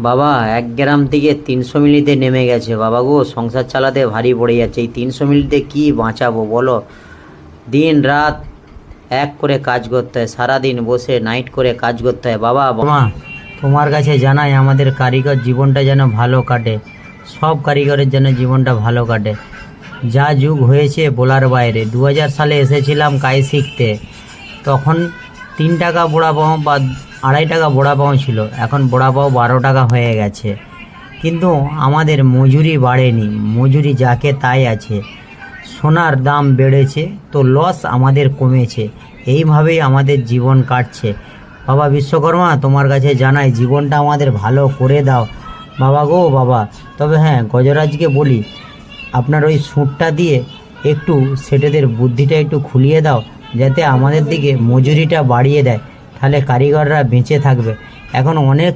বাবা 1 গ্রাম থেকে 300 মিলিতে নেমে গেছে বাবা গো, সংসার চালাতে ভারী পড়ে যাচ্ছে। এই 300 মিলিতে কি বাঁচাবো বলো? দিন রাত এক করে কাজ করতে হয়, সারাদিন বসে নাইট করে কাজ করতে হয়। বাবা মা, তোমার কাছে জানাই আমাদের কারিগর জীবনটা যেন ভালো কাটে, সব কারিগরের যেন জীবনটা ভালো কাটে। যা যুগ হয়েছে বলার বাইরে। 2000 সালে এসেছিলাম কাজ শিখতে, তখন 3 টাকা বড়া পাও বা 2.5 টাকা বড়া পাও ছিল, এখন বড়া পাও 12 টাকা হয়ে গেছে। কিন্তু আমাদের মজুরি বাড়েনি, মজুরি যাকে তাই আছে। সোনার দাম বেড়েছে তো লস আমাদের কমেছে, এইভাবেই আমাদের জীবন কাটছে। বাবা বিশ্বকর্মা, তোমার কাছে জানাই জীবনটা আমাদের ভালো করে দাও বাবা গো বাবা। তবে হ্যাঁ, গজরাজকে বলি আপনার ওই সুঁটটা দিয়ে একটু সেটেদের বুদ্ধিটা একটু খুলিয়ে দাও, যাতে আমাদের দিকে মজুরিটা বাড়িয়ে দেয়, তাহলে কারিগররা বেঁচে থাকবে। এখন অনেক